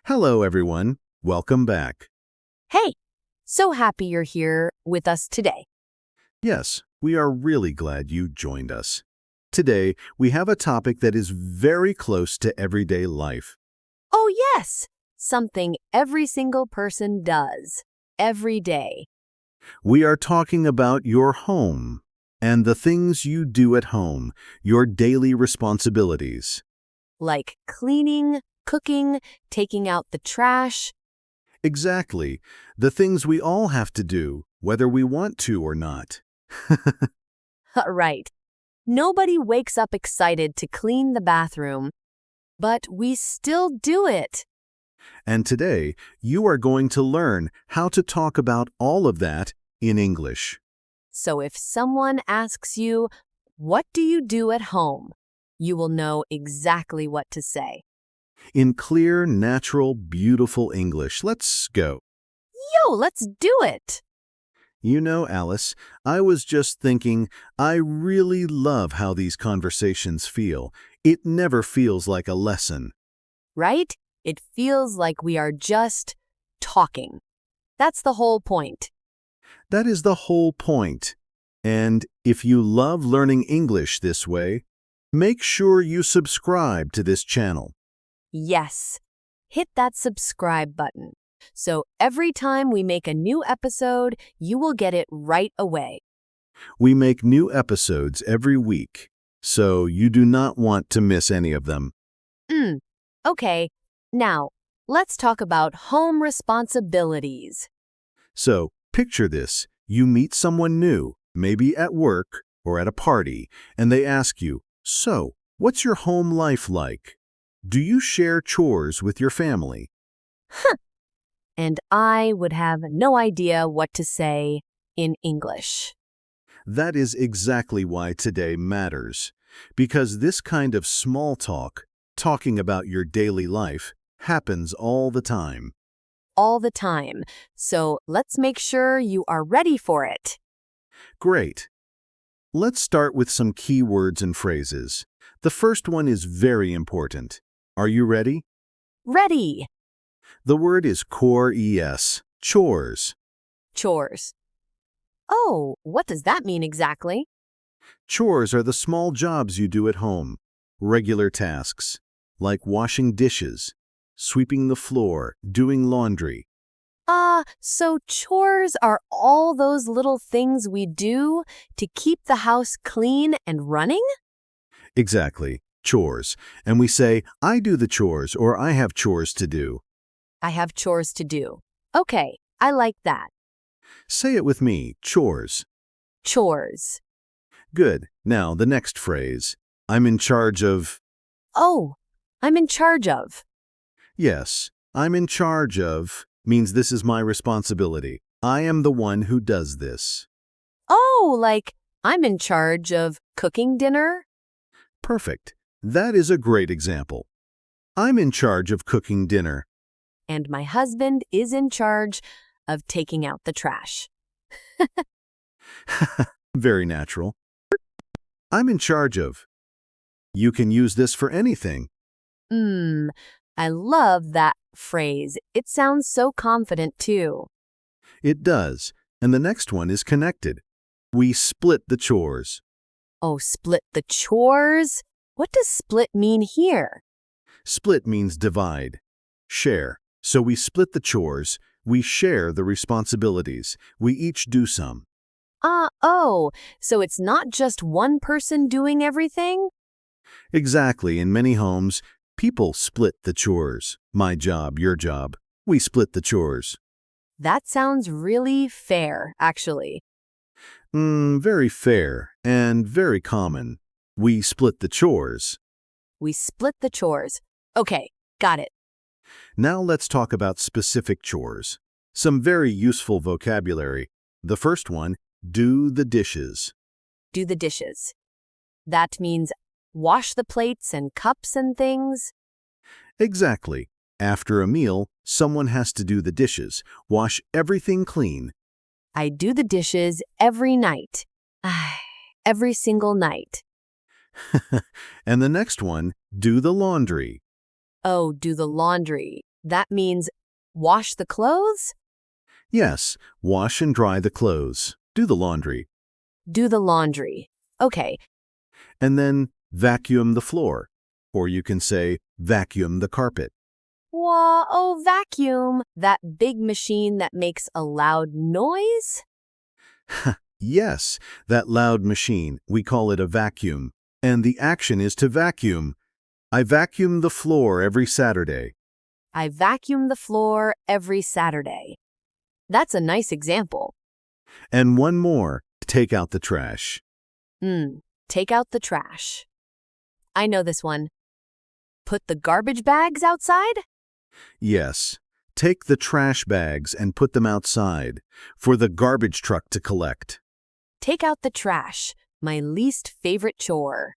Hello, everyone. Welcome back. Hey, so happy you're here with us today. Yes, we are really glad you joined us. Today, we have a topic that is very close to everyday life. Oh, yes, something every single person does every day, We are talking about your home and the things you do at home, your daily responsibilities. like cleaning, cooking, taking out the trash. Exactly, the things we all have to do, whether we want to or not. Right. Nobody wakes up excited to clean the bathroom, but we still do it. And today, you are going to learn how to talk about all of that in English. So if someone asks you, "What do you do at home?" you will know exactly what to say. In clear, natural, beautiful English. Let's go. Yo, let's do it! You know, Alice, I was just thinking, I really love how these conversations feel. It never feels like a lesson. Right? It feels like we are just talking. That's the whole point. That is the whole point. And if you love learning English this way, make sure you subscribe to this channel. Yes. Hit that subscribe button. So every time we make a new episode, you will get it right away. We make new episodes every week, so you do not want to miss any of them. Mm. Okay. Now, let's talk about home responsibilities. So, picture this. You meet someone new, maybe at work or at a party, and they ask you, "So, what's your home life like? Do you share chores with your family?" And I would have no idea what to say in English. That is exactly why today matters. Because this kind of small talk, talking about your daily life, happens all the time. All the time. So let's make sure you are ready for it. Great. Let's start with some key words and phrases. The first one is very important. Are you ready? Ready. The word is chores, chores. Chores. Oh, what does that mean exactly? Chores are the small jobs you do at home, regular tasks, like washing dishes, sweeping the floor, doing laundry. So chores are all those little things we do to keep the house clean and running? Exactly, chores. And we say, I do the chores or I have chores to do. I have chores to do. Okay, I like that. Say it with me, chores. Chores. Good. Now, the next phrase. I'm in charge of. Oh, I'm in charge of. Yes, I'm in charge of means this is my responsibility. I am the one who does this. Oh, like I'm in charge of cooking dinner? Perfect. That is a great example. I'm in charge of cooking dinner. And my husband is in charge of taking out the trash. Very natural. I'm in charge of. You can use this for anything. Mmm, I love that phrase. It sounds so confident too. It does. And the next one is connected. We split the chores. Oh, split the chores? What does split mean here? Split means divide, share. So we split the chores. We share the responsibilities. We each do some. Oh, so it's not just one person doing everything? Exactly. In many homes, people split the chores. My job, your job. We split the chores. That sounds really fair, actually. Very fair and very common. We split the chores. We split the chores. Okay, got it. Now let's talk about specific chores. Some very useful vocabulary. The first one, do the dishes. Do the dishes. That means wash the plates and cups and things. Exactly. After a meal, someone has to do the dishes, wash everything clean. I do the dishes every night. Every single night. And the next one, do the laundry. Oh, do the laundry. That means wash the clothes? Yes, wash and dry the clothes. Do the laundry. Do the laundry. Okay, And then vacuum the floor. Or you can say vacuum the carpet. vacuum. That big machine that makes a loud noise? Yes, that loud machine, we call it a vacuum. And the action is to vacuum. I vacuum the floor every Saturday. I vacuum the floor every Saturday. That's a nice example. And one more, take out the trash. Take out the trash. I know this one. Put the garbage bags outside? Yes, take the trash bags and put them outside for the garbage truck to collect. Take out the trash. My least favorite chore.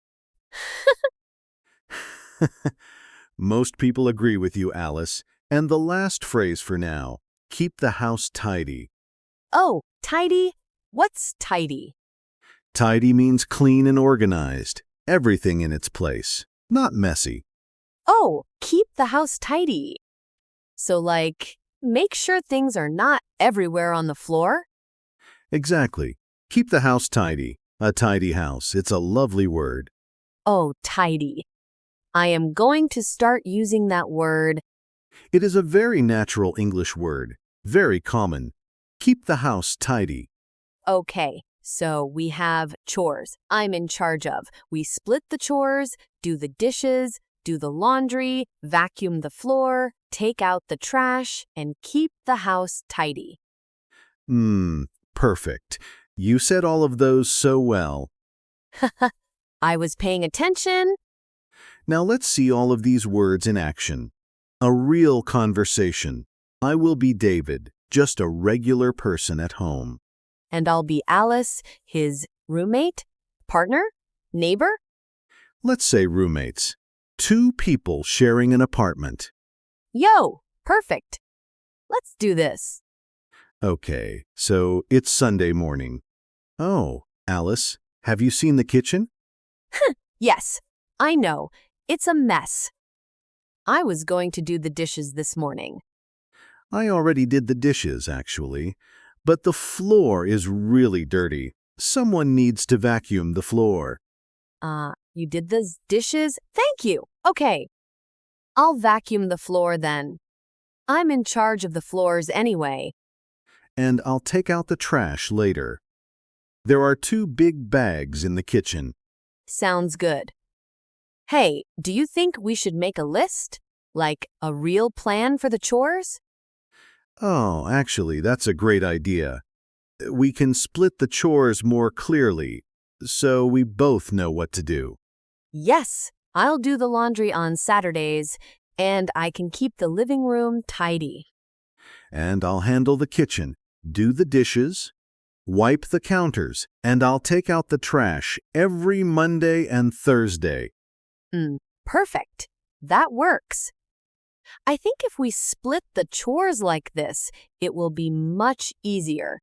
Most people agree with you, Alice. And the last phrase for now, keep the house tidy. Oh, tidy? What's tidy? Tidy means clean and organized, everything in its place, not messy. Oh, keep the house tidy. So like, make sure things are not everywhere on the floor? Exactly. Keep the house tidy. A tidy house. It's a lovely word. Oh, tidy. I am going to start using that word. It is a very natural English word, very common. Keep the house tidy. Okay, so we have chores I'm in charge of. We split the chores, do the dishes, do the laundry, vacuum the floor, take out the trash, and keep the house tidy. Perfect. You said all of those so well. I was paying attention. Now let's see all of these words in action. A real conversation. I will be David, just a regular person at home. And I'll be Alice, his roommate, partner, neighbor. Let's say roommates. Two people sharing an apartment. Yo, perfect. Let's do this. Okay, so it's Sunday morning. Oh, Alice, have you seen the kitchen? Yes, I know. It's a mess. I was going to do the dishes this morning. I already did the dishes, actually. But the floor is really dirty. Someone needs to vacuum the floor. You did the dishes? Thank you. Okay. I'll vacuum the floor then. I'm in charge of the floors anyway. And I'll take out the trash later. There are two big bags in the kitchen. Sounds good. Hey, do you think we should make a list? Like a real plan for the chores? Oh, actually, that's a great idea. We can split the chores more clearly, so we both know what to do. Yes, I'll do the laundry on Saturdays, and I can keep the living room tidy. And I'll handle the kitchen, do the dishes, wipe the counters, and I'll take out the trash every Monday and Thursday. Perfect. That works. I think if we split the chores like this, it will be much easier.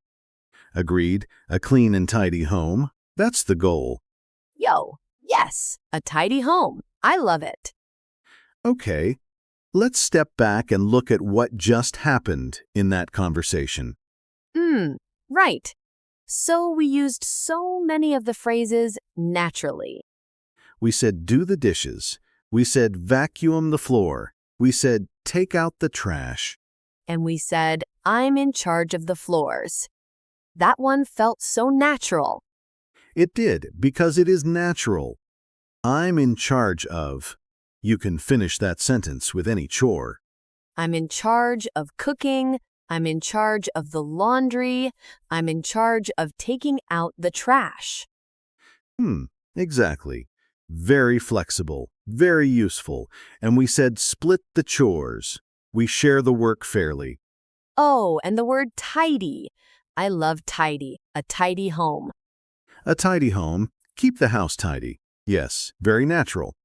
Agreed. A clean and tidy home. That's the goal. Yo, yes, a tidy home. I love it. Okay, let's step back and look at what just happened in that conversation. Right. So we used so many of the phrases naturally. We said do the dishes. We said vacuum the floor. We said take out the trash. And we said, I'm in charge of the floors. That one felt so natural. It did, because it is natural. I'm in charge of. You can finish that sentence with any chore. I'm in charge of cooking. I'm in charge of the laundry. I'm in charge of taking out the trash. Exactly. Very flexible, very useful. And we said split the chores. We share the work fairly. Oh, and the word tidy. I love tidy, a tidy home. A tidy home. Keep the house tidy. Yes, very natural.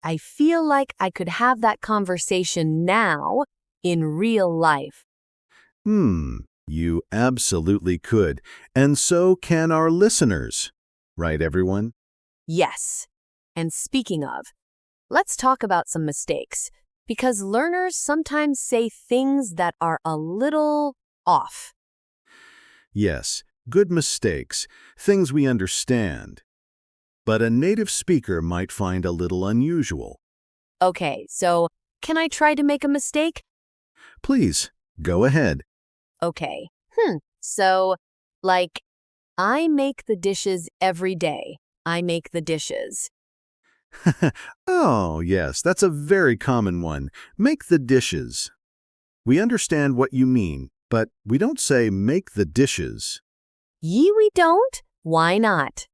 I feel like I could have that conversation now in real life. You absolutely could. And so can our listeners. Right, everyone? Yes. And speaking of, let's talk about some mistakes. because learners sometimes say things that are a little off. Yes, good mistakes, things we understand. But a native speaker might find a little unusual. Okay, so can I try to make a mistake? Please, go ahead. Okay. So, like, I make the dishes every day. I make the dishes. Oh, yes, that's a very common one. Make the dishes. We understand what you mean, but we don't say make the dishes. We don't? Why not?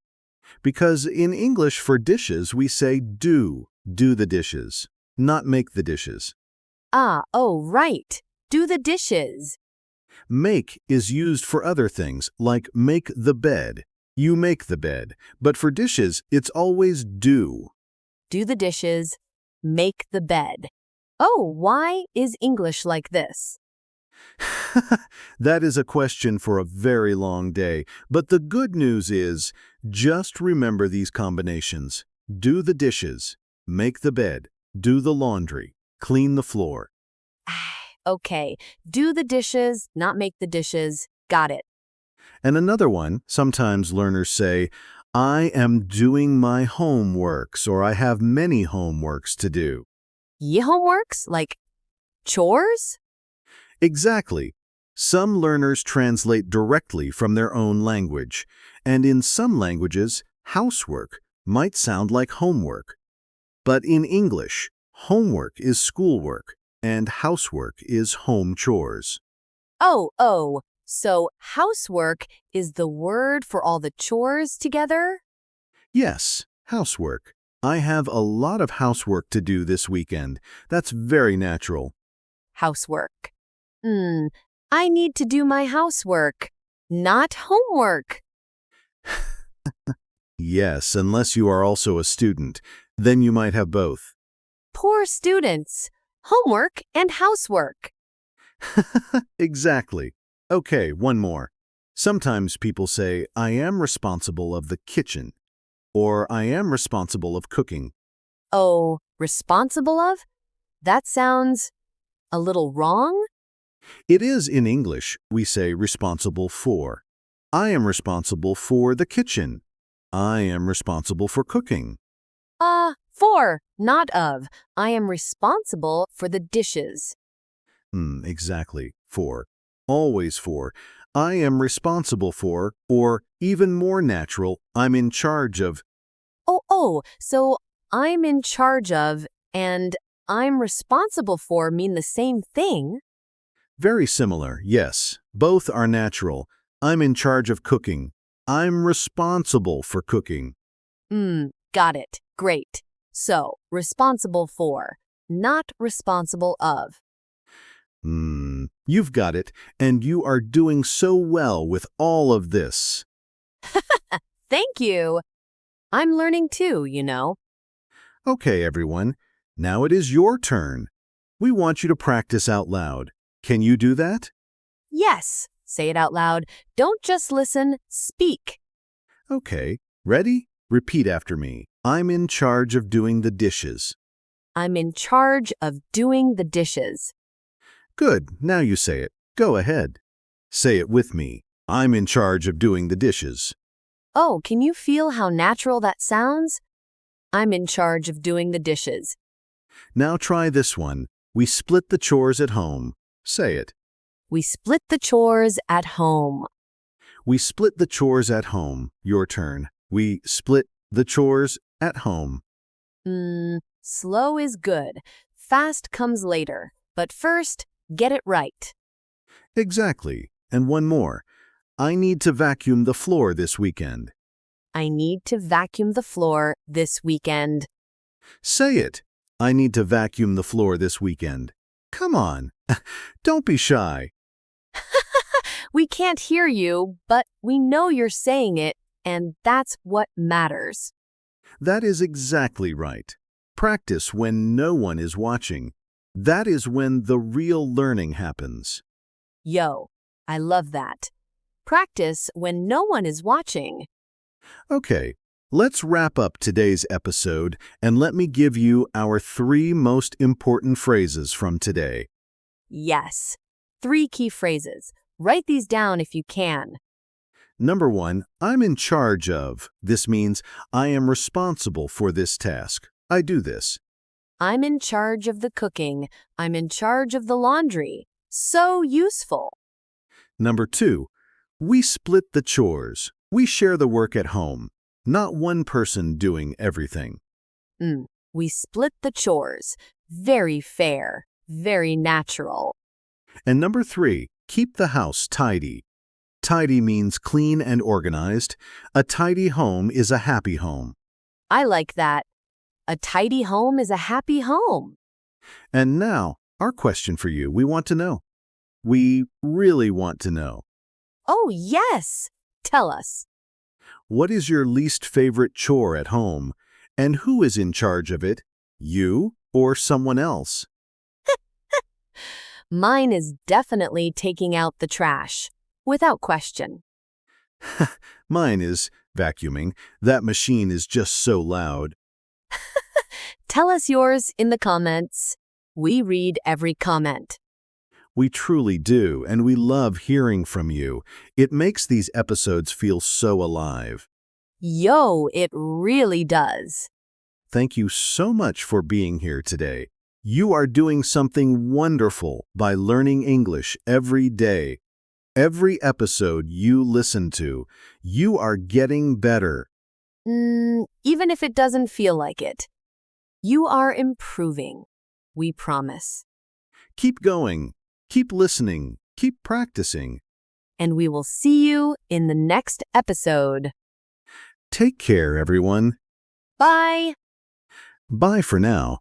Because in English for dishes, we say do the dishes, not make the dishes. Oh, right. Do the dishes. Make is used for other things, like make the bed. You make the bed. But for dishes, it's always do. Do the dishes. Make the bed. Oh, why is English like this? That is a question for a very long day. But the good news is, just remember these combinations. Do the dishes, make the bed, do the laundry, clean the floor. Okay, do the dishes, not make the dishes. Got it. And another one, sometimes learners say, I am doing my homeworks, or I have many homeworks to do. Homeworks? Like chores? Exactly. Some learners translate directly from their own language, and in some languages, housework might sound like homework. But in English, homework is schoolwork, and housework is home chores. Oh, so housework is the word for all the chores together? Yes, housework. I have a lot of housework to do this weekend. That's very natural. Housework. I need to do my housework, not homework. Yes, unless you are also a student. Then you might have both. Poor students. Homework and housework. Exactly. Okay, one more. Sometimes people say, I am responsible of the kitchen, or I am responsible of cooking. Oh, responsible of? That sounds a little wrong? It is in English, we say responsible for. I am responsible for the kitchen. I am responsible for cooking. For, not of. I am responsible for the dishes. Exactly. For. Always for. I am responsible for, or even more natural, I'm in charge of. So I'm in charge of and I'm responsible for mean the same thing? Very similar, yes. Both are natural. I'm in charge of cooking. I'm responsible for cooking. Got it. Great. So, responsible for, not responsible of. You've got it, and you are doing so well with all of this. Thank you. I'm learning too. Okay, everyone. Now it is your turn. We want you to practice out loud. Can you do that? Yes. Say it out loud. Don't just listen, speak. Okay. Ready? Repeat after me. I'm in charge of doing the dishes. I'm in charge of doing the dishes. Good. Now you say it. Go ahead. Say it with me. I'm in charge of doing the dishes. Oh, can you feel how natural that sounds? I'm in charge of doing the dishes. Now try this one. We split the chores at home. Say it. We split the chores at home. We split the chores at home. Your turn. We split the chores at home. Slow is good. Fast comes later. But first, get it right. Exactly. And one more. I need to vacuum the floor this weekend. I need to vacuum the floor this weekend. Say it. I need to vacuum the floor this weekend. Come on. Don't be shy. We can't hear you, but we know you're saying it, and that's what matters. That is exactly right. Practice when no one is watching. That is when the real learning happens. Yo, I love that. Practice when no one is watching. Okay, Let's wrap up today's episode and let me give you our 3 most important phrases from today. Yes. 3 key phrases. Write these down if you can. Number 1, I'm in charge of. This means I am responsible for this task. I do this. I'm in charge of the cooking. I'm in charge of the laundry. So useful. Number 2, we split the chores. We share the work at home. Not one person doing everything. We split the chores. Very fair. Very natural. And number 3, keep the house tidy. Tidy means clean and organized. A tidy home is a happy home. I like that. A tidy home is a happy home. And now, our question for you. We want to know. We really want to know. Oh, yes. Tell us. What is your least favorite chore at home? And who is in charge of it? You or someone else? Mine is definitely taking out the trash. Without question. Mine is vacuuming. That machine is just so loud. Tell us yours in the comments. We read every comment. We truly do, and we love hearing from you. It makes these episodes feel so alive. Yo, it really does. Thank you so much for being here today. You are doing something wonderful by learning English every day. Every episode you listen to, you are getting better. Even if it doesn't feel like it. You are improving. We promise. Keep going. Keep listening. Keep practicing. And we will see you in the next episode. Take care, everyone. Bye. Bye for now.